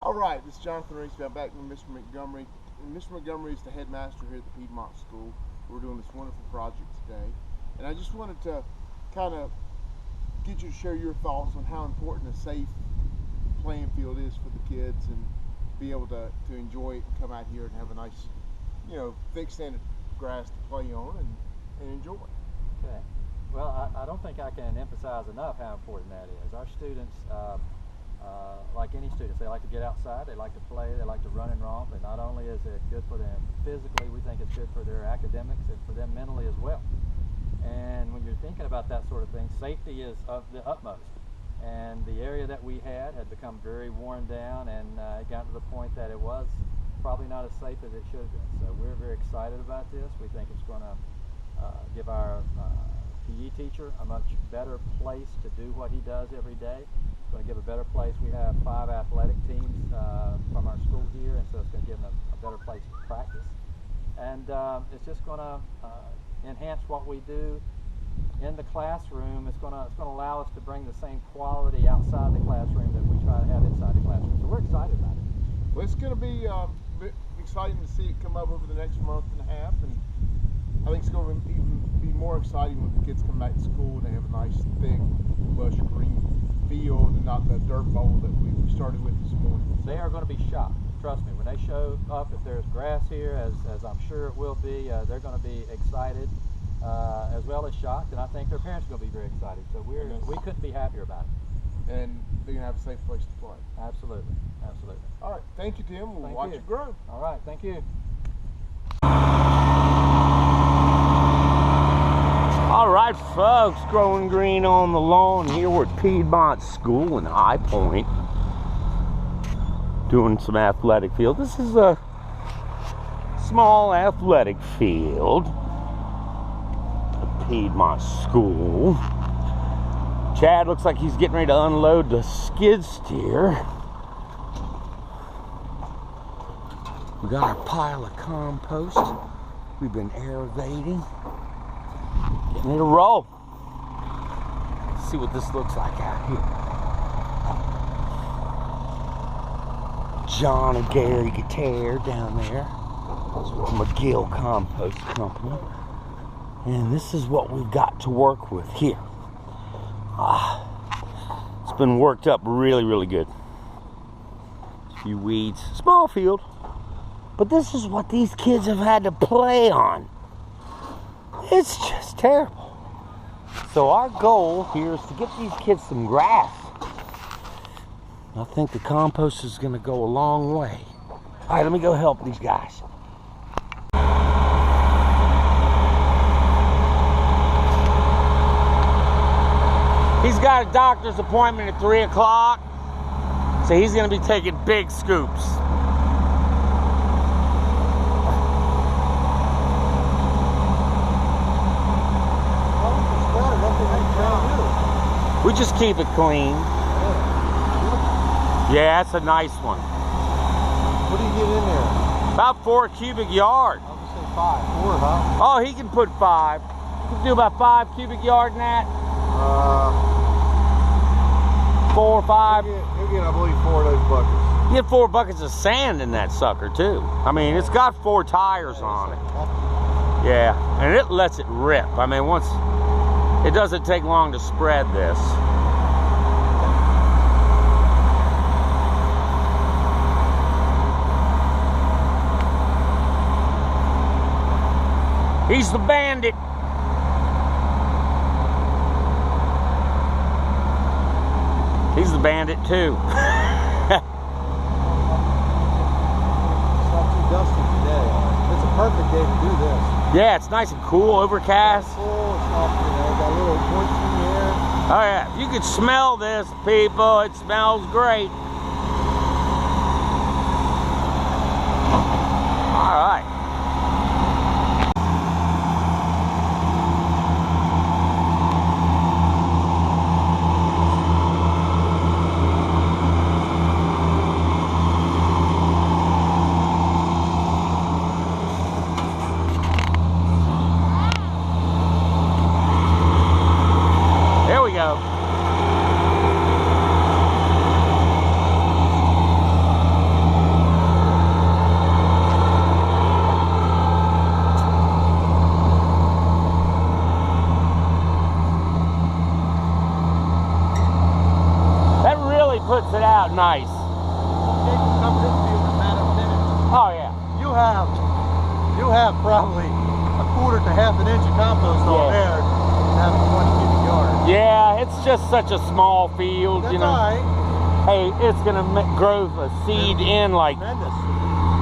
All right, this is Jonathan Ringsby. I'm back with Mr. Montgomery. And Mr. Montgomery is the headmaster here at the Piedmont School. We're doing this wonderful project today. And I just wanted to kind of get you to share your thoughts on how important a safe playing field is for the kids and be able to enjoy it and come out here and have a nice, thick standard grass to play on and enjoy. Okay. Well, I don't think I can emphasize enough how important that is. Our students, like any students, they like to get outside, they like to play, they like to run and romp, and not only is it good for them physically, we think it's good for their academics and for them mentally as well. And when you're thinking about that sort of thing, safety is of the utmost. And the area that we had become very worn down, and it got to the point that it was probably not as safe as it should have been. So we're very excited about this. We think it's going to give our PE teacher a much better place to do what he does every day. It's going to give a better place. We have 5 athletic teams from our school here, and so it's going to give them a better place to practice. And it's just going to enhance what we do in the classroom. It's going to allow us to bring the same quality outside the classroom that we try to have inside the classroom. So we're excited about it. Well, it's going to be exciting to see it come up over the next month and a half, and I think it's going to even be more exciting when the kids come back to school and they have a nice, thick, lush green field and not the dirt bowl that we started with this morning. They are going to be shocked. Trust me, when they show up, if there's grass here, as I'm sure it will be, they're going to be excited as well as shocked, and I think their parents are going to be very excited. So we couldn't be happier about it. And they're going to have a safe place to play. Absolutely, absolutely. All right, thank you, Tim. We'll watch it grow. All right, thank you. All right, folks, Growing Green on the lawn here. We're at Piedmont School in High Point, doing some athletic field. This is a small athletic field at Piedmont School. Chad looks like he's getting ready to unload the skid steer. We got our pile of compost. We've been aerating. Getting it to roll. Let's see what this looks like out here. John and Gary Guitar down there. McGill Compost Company. And this is what we've got to work with here. It's been worked up really, really good. A few weeds. Small field. But this is what these kids have had to play on. It's just terrible. So our goal here is to get these kids some grass. I think the compost is going to go a long way. All right, let me go help these guys. He's got a doctor's appointment at 3 o'clock, so he's going to be taking big scoops. We just keep it clean. Yeah, that's a nice one. What do you get in there? About 4 cubic yards. I would say 5. 4, huh? Oh, he can put 5. You can do about 5 cubic yards in that. 4 or 5. He'll get, I believe, 4 of those buckets. You get 4 buckets of sand in that sucker too. I mean, it's got 4 tires on it. Yeah, and it lets it rip. I mean, once it doesn't take long to spread this. He's the bandit. He's the bandit too. It's not too dusty today. It's a perfect day to do this. Yeah, it's nice and cool, overcast. It's cool, it's not, got a little moisture in the air. Oh yeah, if you could smell this, people, it smells great. All right. nice. Cover this field in a matter of minutes. Oh yeah. You have probably a quarter to half an inch of compost on there. Having 20 cubic yards. Yeah, it's just such a small field, That's you know. all right. Hey, it's gonna grow a seed in like. Tremendous.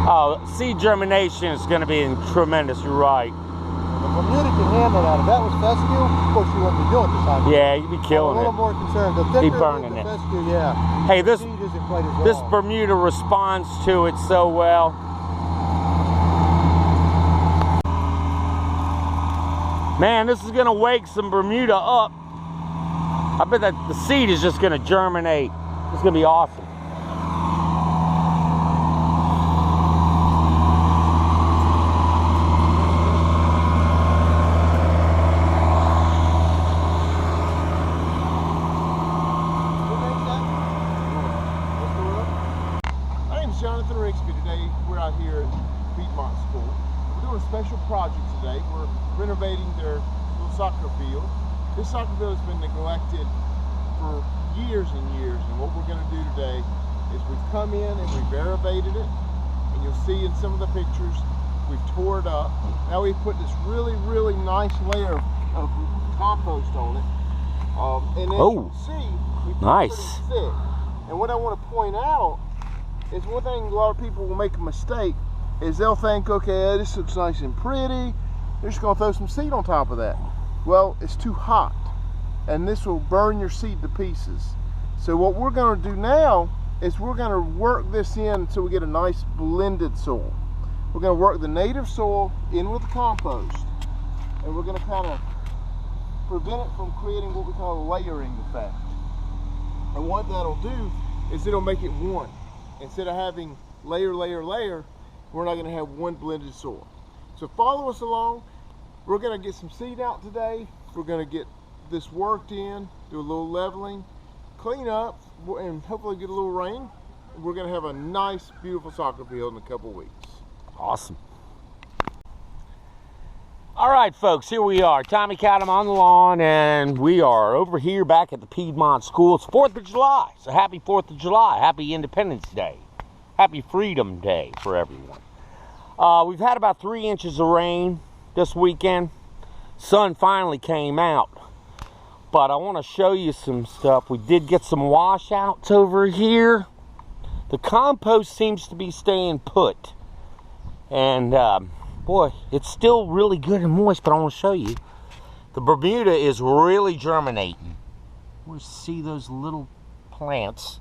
Oh, seed germination is gonna be tremendous. You're right. The Bermuda can handle that. If that was fescue, of course you wouldn't be doing this time. Yeah, you'd be I'm a killing little it. more concerned. The thicker burning the it. fescue, yeah. Hey, this Seed isn't quite as this raw. Bermuda responds to it so well. Man, this is gonna wake some Bermuda up. I bet that the seed is just gonna germinate. It's gonna be awesome. My name is Jonathan Rigsby. Today we're out here at Piedmont School. We're doing a special project today. We're renovating their little soccer field. This soccer field has been neglected for years and years, and what we're going to do today is we've come in and we've aerated it, and you'll see in some of the pictures we've tore it up. Now we've put this really nice layer of compost on it, and as you can see, we put it Nice. pretty thick. And what I want to point out is one thing a lot of people will make a mistake is they'll think, okay, this looks nice and pretty, they're just going to throw some seed on top of that. Well, it's too hot, and this will burn your seed to pieces. So what we're going to do now is we're going to work this in until we get a nice blended soil. We're going to work the native soil in with the compost, and we're going to kind of prevent it from creating what we call a layering effect. And what that'll do is it'll make it one. Instead of having layer, layer, layer, we're not going to have one blended soil. So follow us along. We're going to get some seed out today. We're going to get this worked in, do a little leveling, clean up, and hopefully get a little rain. We're going to have a nice, beautiful soccer field in a couple weeks. Awesome. All right, folks, here we are. Tommy Cadam on the lawn, and we are over here back at the Piedmont School. It's 4th of July, so happy 4th of July. Happy Independence Day. Happy Freedom Day for everyone. We've had about 3 inches of rain this weekend. Sun finally came out, but I want to show you some stuff. We did get some washouts over here. The compost seems to be staying put, and boy, it's still really good and moist, but I want to show you. The Bermuda is really germinating. We see those little plants.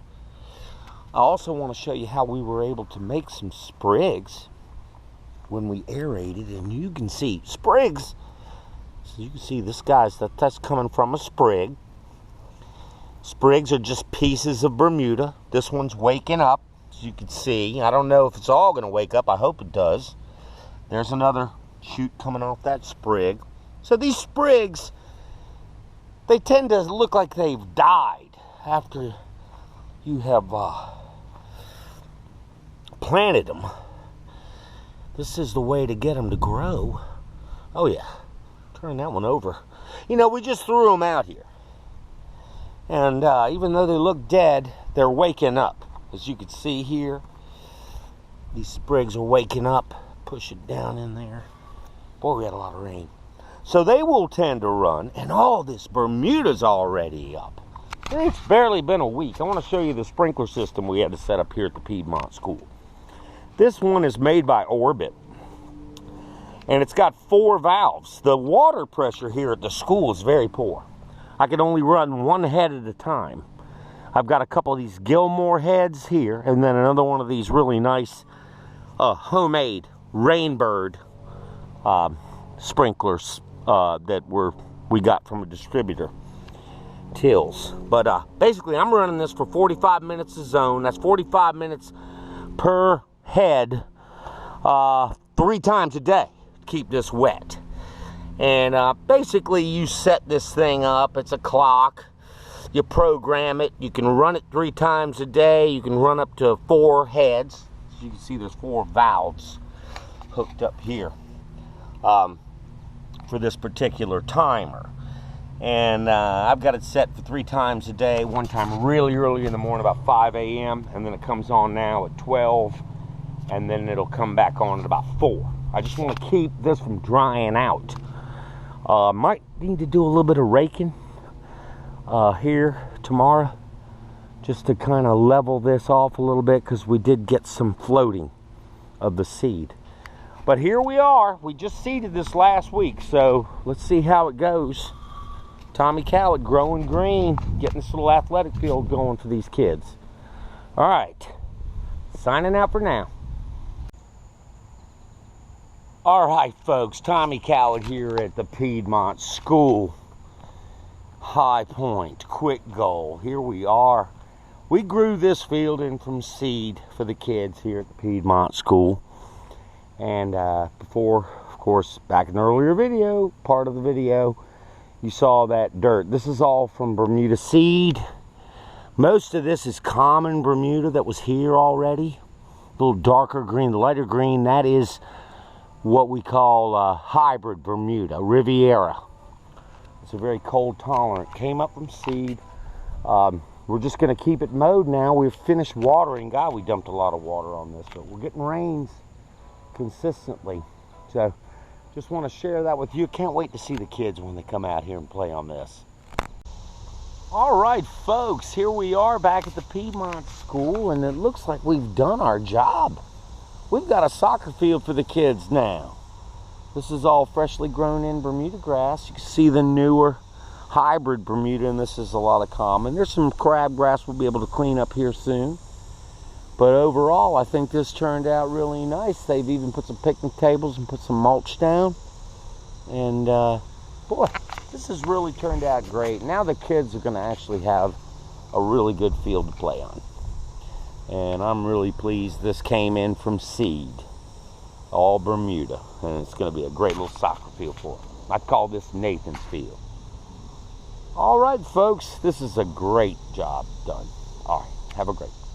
I also want to show you how we were able to make some sprigs when we aerated, and you can see sprigs. So you can see this guy's, that's coming from a sprig. Sprigs are just pieces of Bermuda. This one's waking up, as you can see. I don't know if it's all going to wake up. I hope it does. There's another shoot coming off that sprig. So these sprigs, they tend to look like they've died after you have planted them. This is the way to get them to grow. Oh yeah, turn that one over. You know, we just threw them out here. And even though they look dead, they're waking up. As you can see here, these sprigs are waking up. Push it down in there. Boy, we had a lot of rain. So they will tend to run, and all this Bermuda's already up. It's barely been a week. I want to show you the sprinkler system we had to set up here at the Piedmont School. This one is made by Orbit, and it's got 4 valves. The water pressure here at the school is very poor. I can only run one head at a time. I've got a couple of these Gilmore heads here, and then another one of these really nice homemade Rainbird sprinklers that we got from a distributor, Tills. But basically, I'm running this for 45 minutes a zone. That's 45 minutes per head, 3 times a day to keep this wet. And basically, you set this thing up. It's a clock. You program it. You can run it 3 times a day. You can run up to 4 heads. As you can see, there's 4 valves hooked up here for this particular timer. And I've got it set for 3 times a day. One time really early in the morning, about 5 a.m. And then it comes on now at 12. And then it'll come back on at about 4. I just want to keep this from drying out. Might need to do a little bit of raking here tomorrow, just to kind of level this off a little bit, because we did get some floating of the seed. But here we are. We just seeded this last week, so let's see how it goes. Tommy Cowett, GrowinGreen, getting this little athletic field going for these kids. All right, signing out for now. All right, folks, Tommy Cowett here at the Piedmont School. High Point, quick goal. Here we are. We grew this field in from seed for the kids here at the Piedmont School. And before, of course, back in the earlier video, part of the video, you saw that dirt. This is all from Bermuda seed. Most of this is common Bermuda that was here already. A little darker green, the lighter green, that is what we call hybrid Bermuda, Riviera. It's a very cold tolerant. Came up from seed. We're just going to keep it mowed now. We've finished watering. God, we dumped a lot of water on this, but we're getting rains consistently. So just want to share that with you. Can't wait to see the kids when they come out here and play on this. All right, folks, here we are back at the Piedmont School, and it looks like we've done our job. We've got a soccer field for the kids now. This is all freshly grown in Bermuda grass. You can see the newer hybrid Bermuda, and this is a lot of common. There's some crabgrass we'll be able to clean up here soon. But overall, I think this turned out really nice. They've even put some picnic tables and put some mulch down. And boy, this has really turned out great. Now the kids are going to actually have a really good field to play on. And I'm really pleased this came in from seed. All Bermuda. And it's going to be a great little soccer field for them. I call this Nathan's Field. All right, folks, this is a great job done. All right, have a great day.